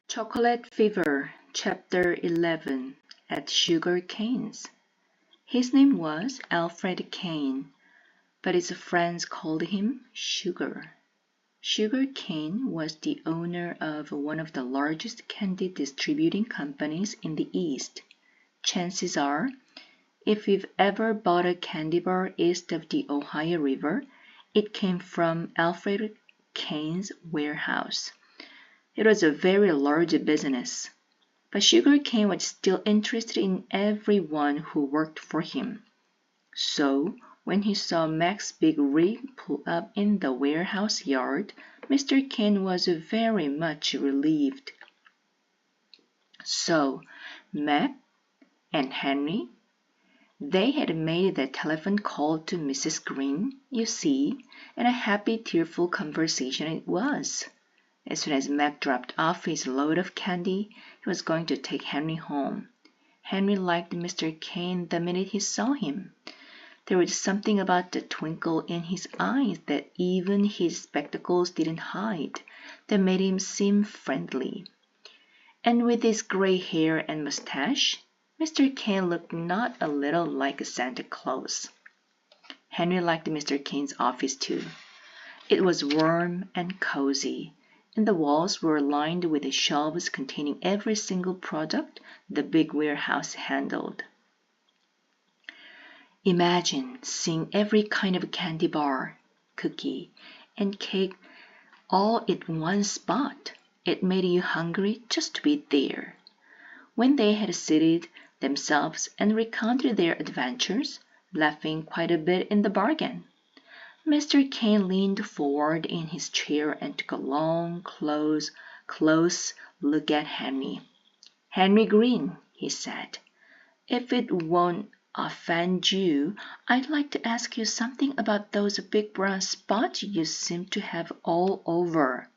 Chocolate Fever, Chapter 11 at Sugar Cane's. His name was Alfred Cane, but his friends called him Sugar. Sugar Cane was the owner of one of the largest candy distributing companies in the East. Chances are, if you've ever bought a candy bar east of the Ohio River, it came from Alfred Cane's warehouse. It was a very large business, but Sugar Cane was still interested in everyone who worked for him. So, when he saw Mac's big rig pull up in the warehouse yard, Mr. Cane was very much relieved. So, Mac and Henry, they had made that telephone call to Mrs. Green, you see, and a happy, tearful conversation it was. As soon as Mac dropped off his load of candy, he was going to take Henry home. Henry liked Mr. Cane the minute he saw him. There was something about the twinkle in his eyes that even his spectacles didn't hide, that made him seem friendly. And with his gray hair and mustache, Mr. Cane looked not a little like Santa Claus. Henry liked Mr. Cane's office too. It was warm and cozy, and the walls were lined with shelves containing every single product the big warehouse handled. Imagine seeing every kind of candy bar, cookie, and cake all in one spot. It made you hungry just to be there. When they had seated themselves and recounted their adventures, laughing quite a bit in the bargain, Mr. Cane leaned forward in his chair and took a long, close look at Henry. "Henry Green," he said, "if it won't offend you, I'd like to ask you something about those big brown spots you seem to have all over."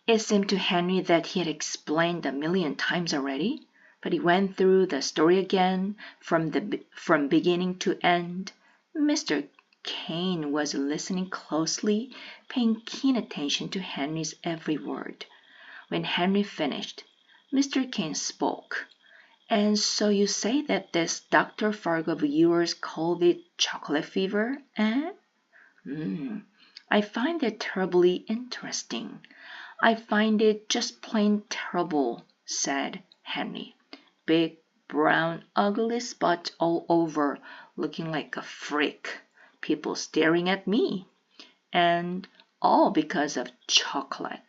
It seemed to Henry that he had explained a million times already, but he went through the story again from beginning to end. Mr. Cane was listening closely, paying keen attention to Henry's every word. When Henry finished, Mr. Cane spoke. "And so you say that this Dr. Fargo of yours called it chocolate fever, eh?" I find that terribly interesting. I find it just plain terrible," said Henry. "Big, brown, ugly spots all over, looking like a freak. People staring at me. And all because of chocolate."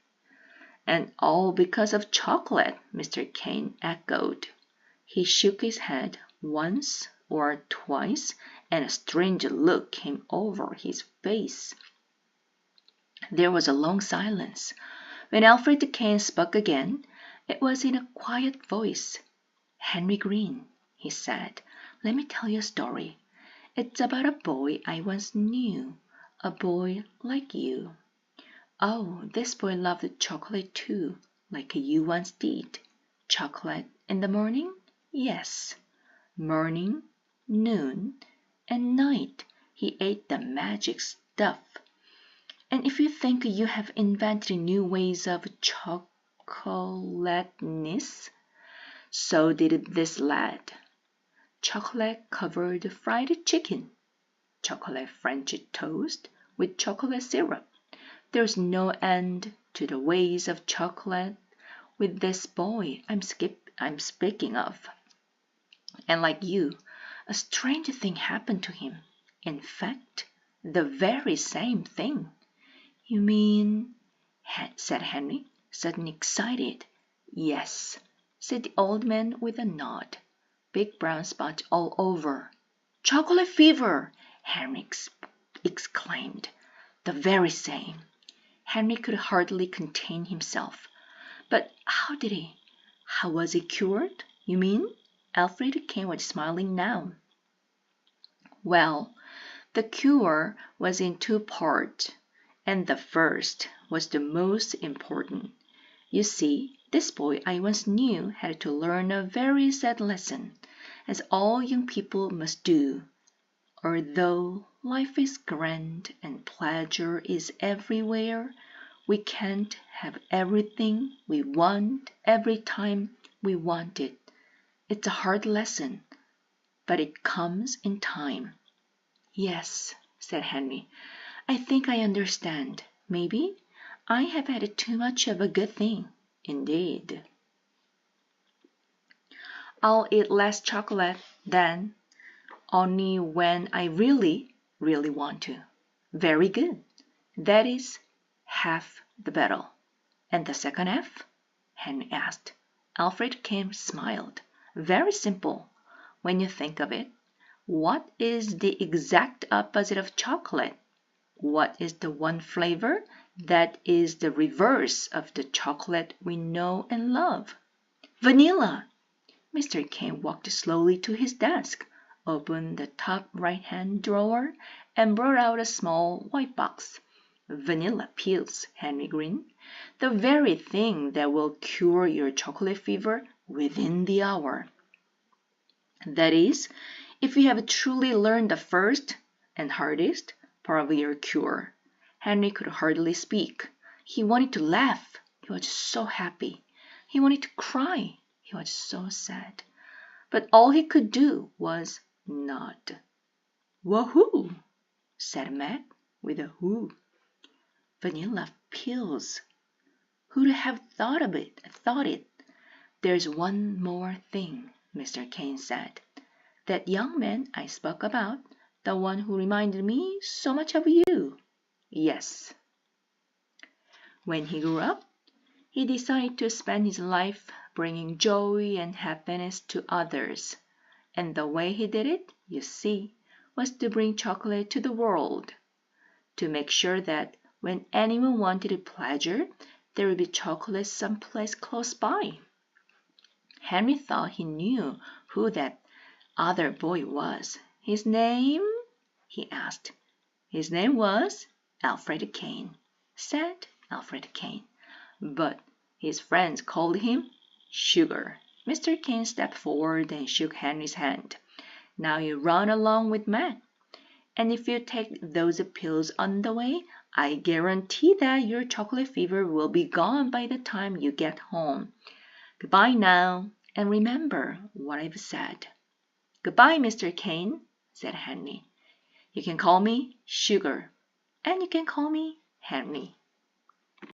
"And all because of chocolate," Mr. Cane echoed. He shook his head once or twice, and a strange look came over his face. There was a long silence. When Alfred Cane spoke again, it was in a quiet voice. "Henry Green," he said, "let me tell you a story. It's about a boy I once knew, a boy like you. Oh, this boy loved chocolate too, like you once did. Chocolate in the morning? Yes. Morning, noon, and night he ate the magic stuff. And if you think you have invented new ways of chocolateness, so did this lad. Chocolate-covered fried chicken, chocolate French toast with chocolate syrup. There's no end to the ways of chocolate with this boy I'm speaking of. And like you, a strange thing happened to him. In fact, the very same thing." "You mean?" said Henry, suddenly excited. "Yes," said the old man with a nod. "Big brown spots all over." "Chocolate fever!" Henry exclaimed. "The very same." Henry could hardly contain himself. "But how was he cured, you mean?" Alfred Cane was smiling now. "Well, the cure was in two parts. And the first was the most important. You see, this boy I once knew had to learn a very sad lesson, as all young people must do. Although life is grand and pleasure is everywhere, We can't have everything we want every time we want it. It's a hard lesson, but it comes in time. Yes, said Henry. I think I understand. Maybe I have had too much of a good thing. Indeed. I'll eat less chocolate then, only when I really, really want to. Very good. That is half the battle. And the second half? Henry asked. Alfred Kane smiled. Very simple, when you think of it. What is the exact opposite of chocolate? What is the one flavor that is the reverse of the chocolate we know and love? Vanilla! Mr. Kane walked slowly to his desk, opened the top right-hand drawer, and brought out a small white box. Vanilla pills, Henry grinned. The very thing that will cure your chocolate fever within the hour. That is, if you have truly learned the first and hardest part of your cure. Henry could hardly speak. He wanted to laugh. He was so happy. He wanted to cry. He was so sad. But all he could do was nod. Wahoo! Said Matt with a whoo. Vanilla pills. Who'd have thought of it? Thought it. There's one more thing, Mr. Kane said. That young man I spoke about, the one who reminded me so much of you. Yes. When he grew up, he decided to spend his life bringing joy and happiness to others. And the way he did it, you see, was to bring chocolate to the world. To make sure that when anyone wanted pleasure, there would be chocolate someplace close by. Henry thought he knew who that other boy was. His name? He asked. His name was Alfred Kane, said Alfred Kane. But his friends called him Sugar. Mr. Kane stepped forward and shook Henry's hand. Now you run along with Matt. And if you take those pills on the way, I guarantee that your chocolate fever will be gone by the time you get home. Goodbye now, and remember what I've said. Goodbye, Mr. Kane, said Henry. You can call me Sugar, and you can call me Henry.